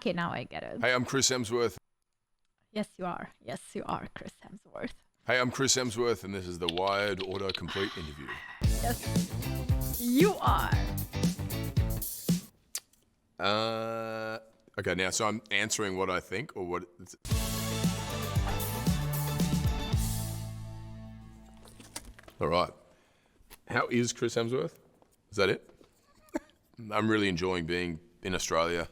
Okay, now I get it. Hey, I'm Chris Hemsworth. Yes, you are. Yes, you are, Chris Hemsworth. Hey, I'm Chris Hemsworth, and this is the Wired Autocomplete interview. Yes, you are. Okay, now, so I'm answering what I think, or what? All right. How is Chris Hemsworth? Is that it? I'm really enjoying being in Australia.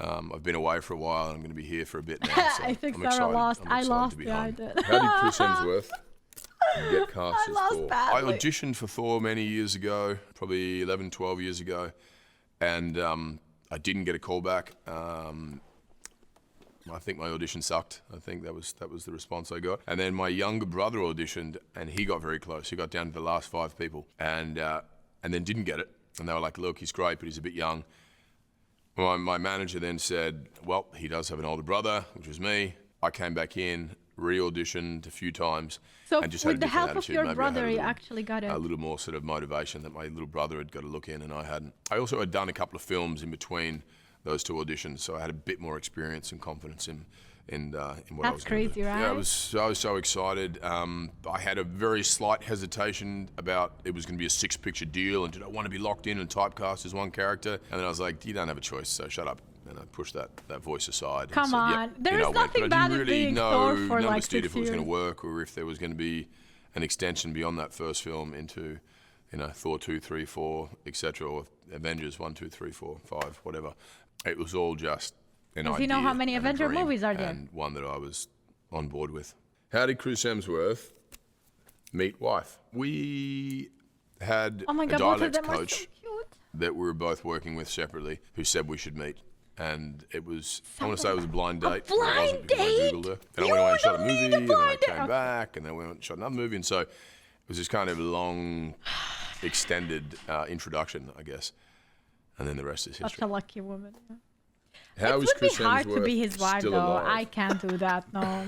I've been away for a while, and I'm going to be here for a bit now. So I think I'm Sarah excited. lost. I'm I excited lost. to be Yeah, I home. did. How did Chris Hemsworth get cast I as lost Thor? badly. I auditioned for Thor many years ago, probably 11, 12 years ago, and I didn't get a call back. I think my audition sucked. I think that was the response I got. And then my younger brother auditioned, and he got very close. He got down to the last 5 people, and then didn't get it. And they were like, "Look, he's great, but he's a bit young." My manager then said, "Well, he does have an older brother," which was me. I came back in, re-auditioned a few times, So and just had a with the different help of attitude. your Maybe I brother, had a you little- actually got it. a little more sort of motivation that my little brother had got a look in and I hadn't. I also had done a couple of films in between those 2 auditions, so I had a bit more experience and confidence in what I was That's gonna crazy, do. right? Yeah, I was so excited. I had a very slight hesitation about it was going to be a 6-picture deal, and did I want to be locked in and typecast as one character? And then I was like, you don't have a choice, so shut up. And I pushed that voice aside. And Come said, on. yep. There You is know, I went, nothing but I bad didn't in really being Thor for understood like if 6 it was going years. to work, or if there was going to be an extension beyond that first film into, Thor 2, 3, 4, etc., or Avengers 1, 2, 3, 4, 5, whatever. It was all just an idea. Does he know how many and a Avenger dream, movies are there? And one that I was on board with. How did Chris Hemsworth meet wife? We had Oh my a God, both of dialect them are so coach cute. that we were both working with separately who said we should meet. And it was, I want to So say it was a blind a date. It blind wasn't because I date? Googled her. And I You went away and shot a don't movie, need a and then I blind date. came back, and then we went and shot another movie. And so it was this kind of long, extended introduction, I guess. And then the rest is Such history. a lucky woman. Yeah. How It is would Chris be hard to Hemsworth be his wife, still though. alive? I can't do that, no.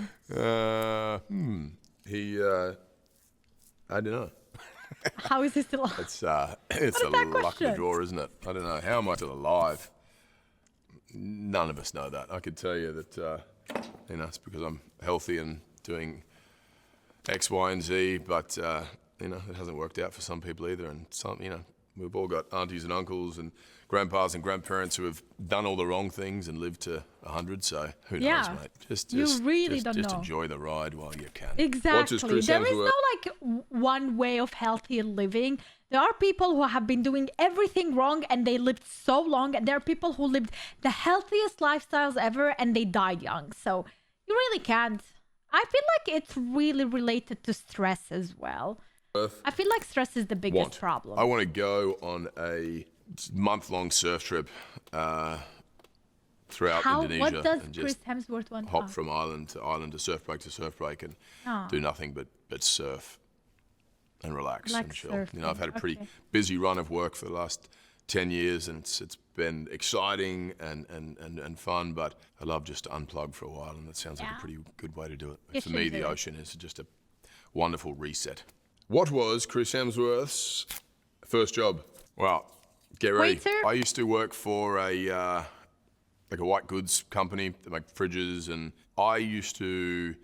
I don't know. How is he still alive? It's What the is that luck of the question? draw, isn't it? I don't know. How am I still alive? None of us know that. I could tell you that, it's because I'm healthy and doing X, Y, and Z, but, it hasn't worked out for some people either. And some, we've all got aunties and uncles and grandpas and grandparents who have done all the wrong things and lived to 100. So who knows, Yeah. mate? Just really don't just know. enjoy the ride while you can. Exactly. Watch Chris There is Hemsworth. no one way of healthy living. There are people who have been doing everything wrong and they lived so long, and there are people who lived the healthiest lifestyles ever and they died young. So you really can't. I feel like it's really related to stress as well. I feel like stress is the biggest problem. I want to go on a month-long surf trip throughout Indonesia. What does and Chris just Hemsworth want? hop from island to surf break, and do nothing but surf and relax and chill. surfing. I've had a pretty Okay. busy run of work for the last 10 years, and it's been exciting and fun, but I love just to unplug for a while, and that sounds like a pretty good way to do it. You For me, should the do it. ocean is just a wonderful reset. What was Chris Hemsworth's first job? Well, get ready. Waiter? I used to work for a white goods company that make fridges, and I used to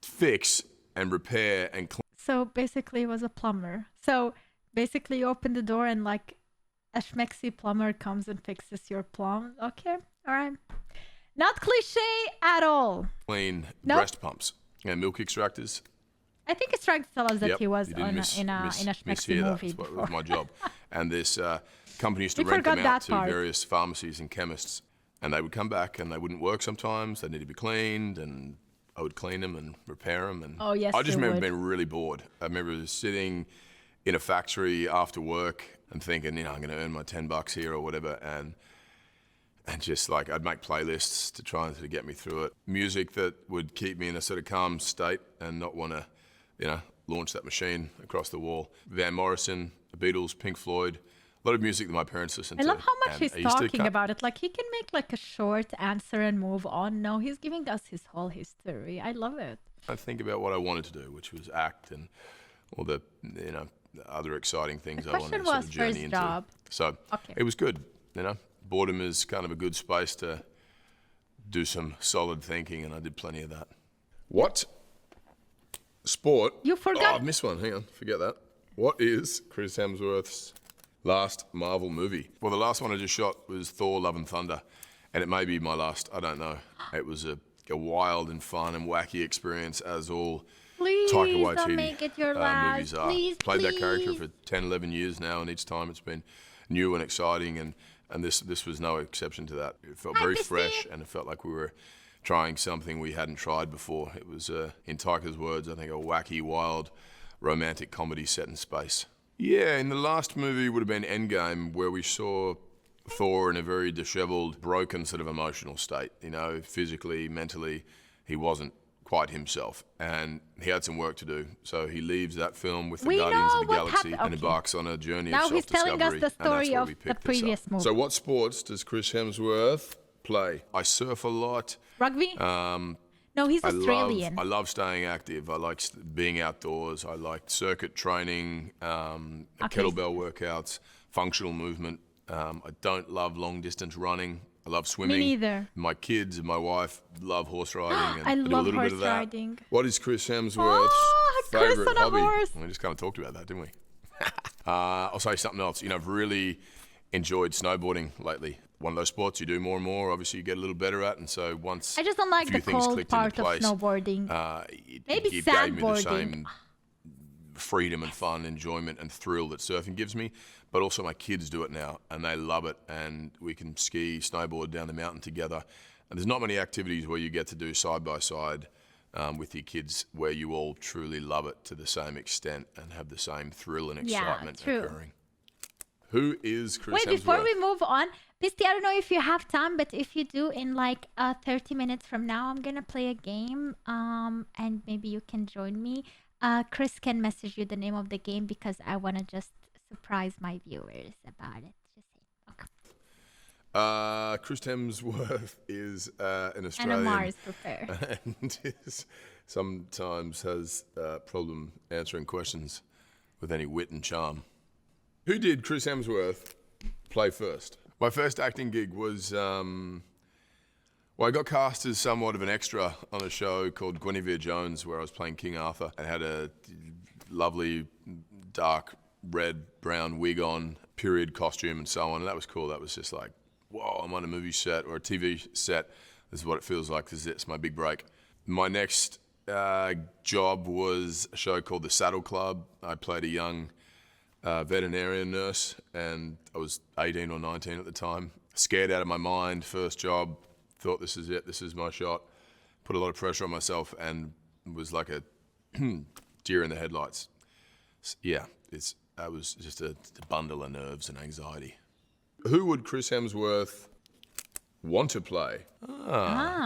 fix and repair and clean. So basically, it was a plumber. So basically, you open the door and like a schmexy plumber comes and fixes your plum. Okay, all right. Not cliche at all. Clean Nope. breast pumps and milk extractors. I think it's trying to tell us that Yep, he was you didn't in a mishear schmexy that. movie That's what before. was my job. And this company used to We rent them forgot out that to part. various pharmacies and chemists, and they would come back and they wouldn't work sometimes. They needed to be cleaned, and I would clean them and repair them. And Oh, yes, I just you remember would. being really bored. I remember sitting in a factory after work and thinking, I'm going to earn my $10 here or whatever, and just like I'd make playlists to try and sort of get me through it. Music that would keep me in a sort of calm state and not want to, launch that machine across the wall. Van Morrison, the Beatles, Pink Floyd, a lot of music that my parents listened I to. love how much And he's I used to talking cut- about it. Like he can make like a short answer and move on. No, he's giving us his whole history. I love it. I think about what I wanted to do, which was act and all the other exciting things The I wanted to question sort was of journey first into. job. So Okay. it was good, boredom is kind of a good space to do some solid thinking, and I did plenty of that. What sport? You forgot. Oh, I've missed one. Hang on, forget that. What is Chris Hemsworth's last Marvel movie? Well, the last one I just shot was Thor: Love and Thunder, and it may be my last. I don't know. It was a wild and fun and wacky experience, as all Please Taika don't Waititi make it your last. movies are. Please, Played that please. character for 10, 11 years now, and each time it's been new and exciting, and this was no exception to that. It felt very fresh, and it felt like we were trying something we hadn't tried before. It was, in Taika's words, I think, a wacky, wild, romantic comedy set in space. Yeah, in the last movie would have been Endgame, where we saw Thor in a very disheveled, broken sort of emotional state. You know, physically, mentally, he wasn't quite himself, and he had some work to do. So he leaves that film with the We Guardians know of the what Galaxy happened. and embarks on a journey Now of he's self-discovery. telling us the story and that's where of we the picked this previous up. movie. So what sports does Chris Hemsworth play? I surf a lot. Rugby? No, he's Australian. I love staying active. I like being outdoors. I like circuit training, kettlebell workouts, functional movement. I don't love long distance running. I love swimming. Me neither. My kids and my wife love horse riding. And I do a love little bit horse of that. riding. What is Chris Hemsworth's Chris favorite on a hobby? horse. We just kind of talked about that, didn't we? I'll say something else. You know, I've really enjoyed snowboarding lately. One of those sports you do more and more, obviously you get a little better at, and so once I just don't like a few the things cold clicked part into of place, snowboarding. Maybe it gave me the sandboarding. same freedom and fun, enjoyment and thrill that surfing gives me, but also my kids do it now, and they love it, and we can ski, snowboard down the mountain together, and there's not many activities where you get to do side by side with your kids where you all truly love it to the same extent and have the same thrill and excitement occurring. Who is Chris Hemsworth? Wait, before we move on, Pisty, I don't know if you have time, but if you do, in like 30 minutes from now, I'm gonna play a game, and maybe you can join me. Chris can message you the name of the game because I want to just surprise my viewers about it. Just saying. Okay. Chris Hemsworth is an And a Australian Mars prepare. and sometimes has problem answering questions with any wit and charm. Who did Chris Hemsworth play first? My first acting gig was, well, I got cast as somewhat of an extra on a show called Guinevere Jones, where I was playing King Arthur. I had a lovely dark red, brown wig on, period costume and so on, and that was cool. That was just like, whoa, I'm on a movie set or a TV set. This is what it feels like, because it's my big break. My next job was a show called The Saddle Club. I played a young veterinarian nurse, and I was 18 or 19 at the time. Scared out of my mind, first job, thought this is it, this is my shot. Put a lot of pressure on myself and was like a deer in the headlights. Yeah, I was just a bundle of nerves and anxiety. Who would Chris Hemsworth want to play?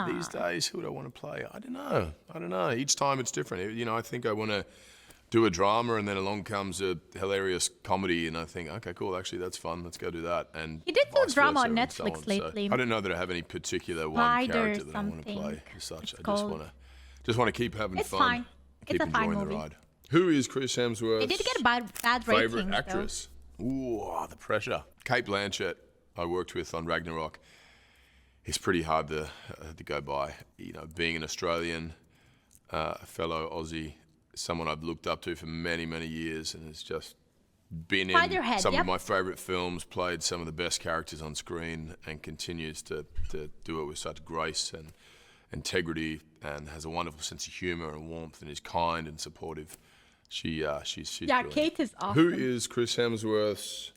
These days, who would I want to play? I don't know. Each time it's different. You know, I think I want to do a drama, and then along comes a hilarious comedy, and I think, okay, cool, actually that's fun, let's go do that. And He did do vice drama versa on and so Netflix on. lately. So I don't know that I have any particular one Spider character that I want to something, play as such. it's I called. just want to keep having It's fun. fine. Keep It's a fine enjoying the movie. ride. Who is Chris Hemsworth's It did get bad ratings, favorite though. actress? Ooh, the pressure. Kate Blanchett, I worked with on Ragnarok. It's pretty hard to go by. You know, being an Australian, a fellow Aussie, someone I've looked up to for many, many years, and has just been in Spiderhead, some yep. of my favourite films, played some of the best characters on screen, and continues to do it with such grace and integrity, and has a wonderful sense of humour and warmth, and is kind and supportive. She's Yeah, brilliant. Kate is awesome. Who is Chris Hemsworth's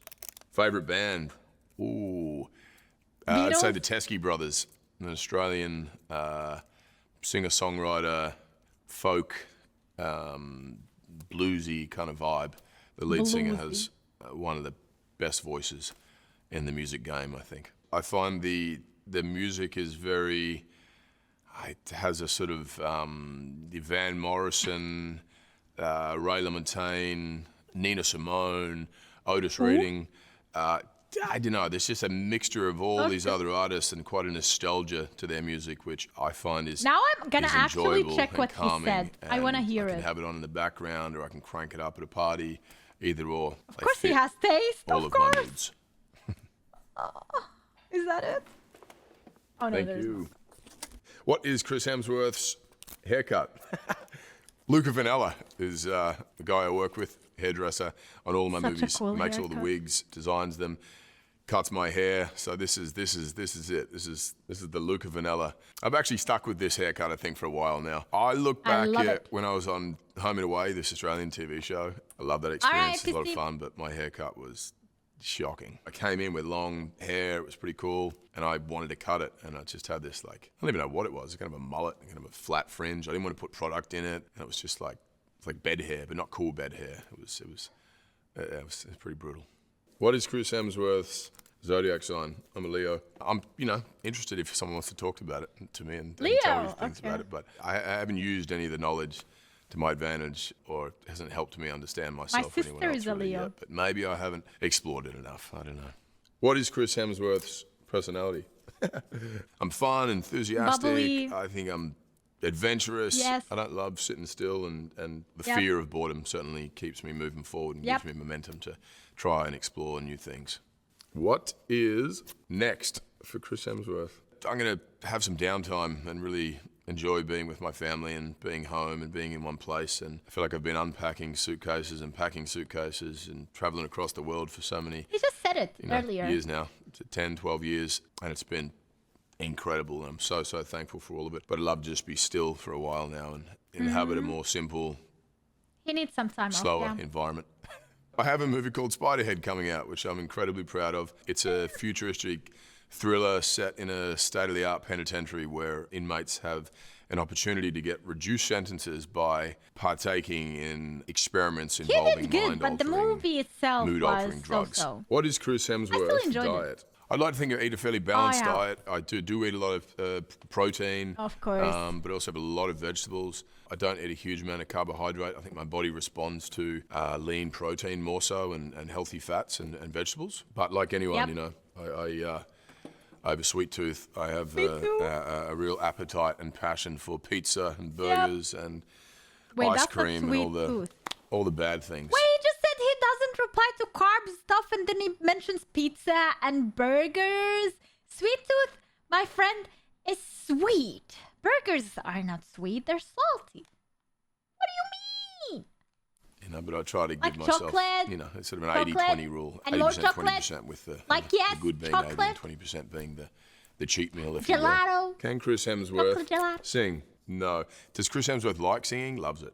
favourite band? Ooh, I'd say Beatles? the Teskey Brothers, an Australian singer-songwriter, folk, bluesy kind of vibe. The lead singer has one of the best voices in the music game, I think. I find the music is very, it has a sort of the Van Morrison, Ray LaMontagne, Nina Simone, Otis Redding. I don't know, there's just a mixture of all these other artists and quite a nostalgia to their music, which I find is Now I'm gonna is actually enjoyable check and what he calming, said. I want to and hear I can it. have it on in the background, or I can crank it up at a party, either or. Of course he has taste, all of of course. my moods. Is that it? Oh no, Thank there's you. What is Chris Hemsworth's haircut? Luca Vanella is the guy I work with, hairdresser on all of my Such a movies. cool Makes all the haircut. wigs, designs them, cuts my hair. So this is it. This is the Luca Vanella. I've actually stuck with this haircut, I think, for a while now. I look I back love at it. when I was on Home and Away, this Australian TV show. I love that experience. It's a lot of Physique. fun, but my haircut was shocking. I came in with long hair, it was pretty cool, and I wanted to cut it, and I just had this, like, I don't even know what it was, kind of a mullet, kind of a flat fringe. I didn't want to put product in it, and it was just like, it's like bed hair, but not cool bed hair. It was pretty brutal. What is Chris Hemsworth's zodiac sign? I'm a Leo. I'm, interested if someone wants to talk about it to me and tell me Leo, things okay. about it, but I haven't used any of the knowledge to my advantage, or it hasn't helped me understand myself or anyone sister else is a really Leo. yet, but maybe I haven't explored it enough. I don't know. What is Chris Hemsworth's personality? I'm fun, enthusiastic. Bubbly. I think I'm adventurous. Yes. I don't love sitting still, and the Yep. fear of boredom certainly keeps me moving forward and Yep. gives me momentum to try and explore new things. What is next for Chris Hemsworth? I'm going to have some downtime and really enjoy being with my family and being home and being in one place. And I feel like I've been unpacking suitcases and packing suitcases and traveling across the world for so many He just said it earlier. years now, 10, 12 years, and it's been incredible. And I'm so thankful for all of it. But I'd love to just be still for a while now and inhabit a more simple, He needs some time slower off. Yeah. environment. I have a movie called Spiderhead coming out, which I'm incredibly proud of. It's a futuristic thriller set in a state-of-the-art penitentiary where inmates have an opportunity to get reduced sentences by partaking in experiments He involving did good, but the mind-altering, movie itself mood-altering was drugs. so-so. What is Chris Hemsworth's enjoyed it. diet? I'd like to think I eat a fairly balanced yeah. diet. I do eat a lot of protein. Of course. But I also have a lot of vegetables. I don't eat a huge amount of carbohydrate. I think my body responds to lean protein more so and healthy fats and vegetables. But like anyone, Yep. I have a sweet tooth. I have Me too. a real appetite and passion for pizza and burgers and Wait, ice that's a cream and sweet tooth. all the bad things. Wait, he just said he doesn't reply to carb stuff and then he mentions pizza and burgers. Sweet tooth, my friend, is sweet. Burgers are not sweet, they're salty. What do you mean? But I try to give Like myself, chocolate, it's sort of an 80-20 rule. and more 80%, chocolate. 20% with the, Like, the yes, good being 80 chocolate. and 20% being the cheat meal, if Gelato. you will. Can Chris Hemsworth Chocolate gelato. sing? No. Does Chris Hemsworth like singing? Loves it.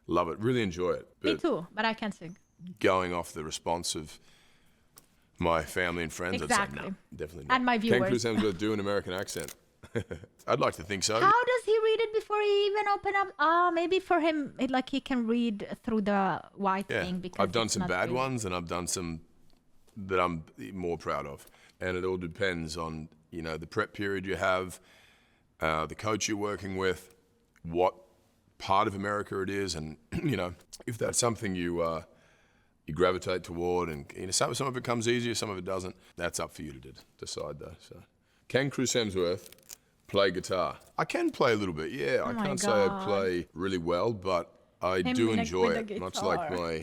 Love it. Really enjoy it. Me But too, but I can't sing. going off the response of my family and friends, I'd say Exactly. no, definitely not. And my Can Chris viewers. Hemsworth do an American accent? I'd like to think so. How does he read it before he even open up? Maybe for him, like he can read through the white Yeah, thing. Because I've done it's some not bad real. ones, and I've done some that I'm more proud of. And it all depends on the prep period you have, the coach you're working with, what part of America it is, and if that's something you gravitate toward, and some of it comes easier, some of it doesn't. That's up for you to decide, though. So, can Chris Hemsworth play guitar? I can play a little bit. Yeah, I my can't say I God. play really well, but I Him do with enjoy the it, much like guitar.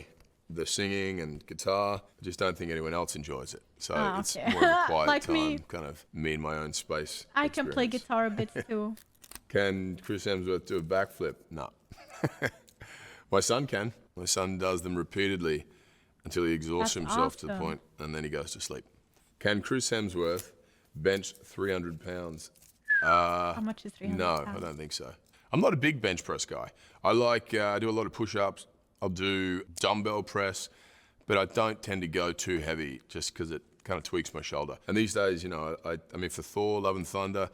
the singing and guitar. I just don't think anyone else enjoys it. So it's okay. more of a quiet Like time, me. kind of me in my own space. I can play experience. guitar a bit too. Can Chris Hemsworth do a backflip? No. My son can. My son does them repeatedly until he exhausts That's himself to the awesome. point, and then he goes to sleep. Can Chris Hemsworth bench 300 pounds? How much is 300 No, I pounds? don't think so. I'm not a big bench press guy. I do a lot of push-ups. I'll do dumbbell press, but I don't tend to go too heavy just because it kind of tweaks my shoulder. And these days, I mean, for Thor, Love and Thunder,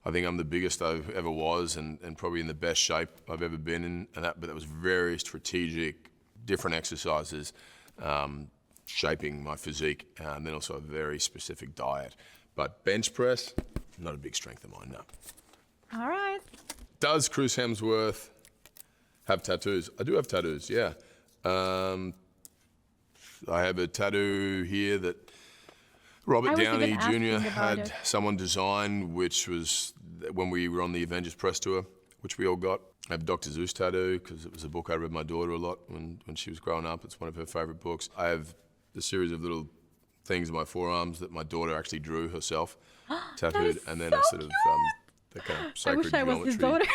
I think I'm the biggest I ever was and probably in the best shape I've ever been in. But that was very strategic, different exercises, shaping my physique, and then also a very specific diet. But bench press, not a big strength of mine, no. All right. Does Chris Hemsworth have tattoos? I do have tattoos, yeah. I have a tattoo here that Robert I was Downey even asking Jr. about had it. someone design, which was when we were on the Avengers press tour, which we all got. I have Dr. Zeus tattoo because it was a book I read my daughter a lot when she was growing up. It's one of her favorite books. I have a series of little things on my forearms that my daughter actually drew herself, tattooed, is and then so a sort of the kind of I sacred wish I was his geometry daughter.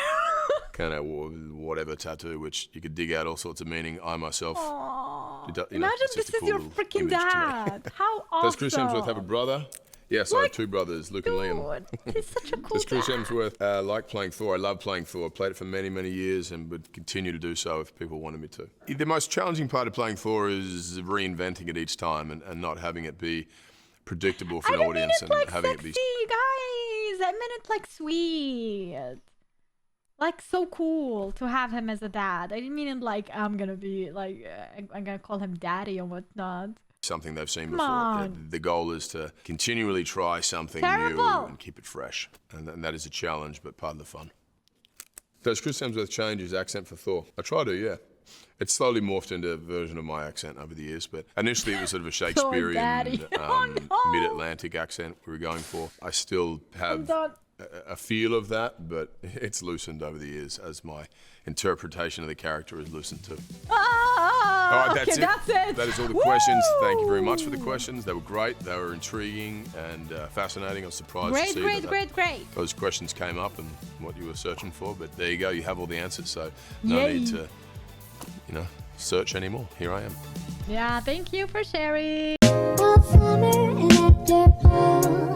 kind of whatever tattoo, which you could dig out all sorts of meaning. I myself, Aw. you know, Imagine it's just this a is cool your little freaking image to me. dad. How awesome. Does Chris Hemsworth have a brother? Yes, I have two brothers, Luke and Liam. Dude, he's such a cool Does Chris dad. Hemsworth like playing Thor? I love playing Thor. I played it for many, many years and would continue to do so if people wanted me to. The most challenging part of playing Thor is reinventing it each time and not having it be predictable for I an didn't mean audience it like and having sexy, it be... guys. I meant it like sweet. Like so cool to have him as a dad. I didn't mean it like I'm gonna be like I'm gonna call him daddy or whatnot. Something they've seen Come before. on. The goal is to continually try something new Terrible. and keep it fresh. And that is a challenge, but part of the fun. Does Chris Hemsworth change his accent for Thor? I try to, yeah. It's slowly morphed into a version of my accent over the years, but initially it was sort of a Shakespearean, daddy. Oh, no. mid-Atlantic accent we were going for. I still have done. a feel of that, but it's loosened over the years as my interpretation of the character is loosened too. Ah, All right, okay, that's it. That is all the questions. Thank you very much for the questions. They were great. They were intriguing and fascinating. I was surprised to see Great. those questions came up and what you were searching for. But there you go. You have all the answers. So no Yay. need to, search anymore. Here I am. Yeah, thank you for sharing. All summer and after fall.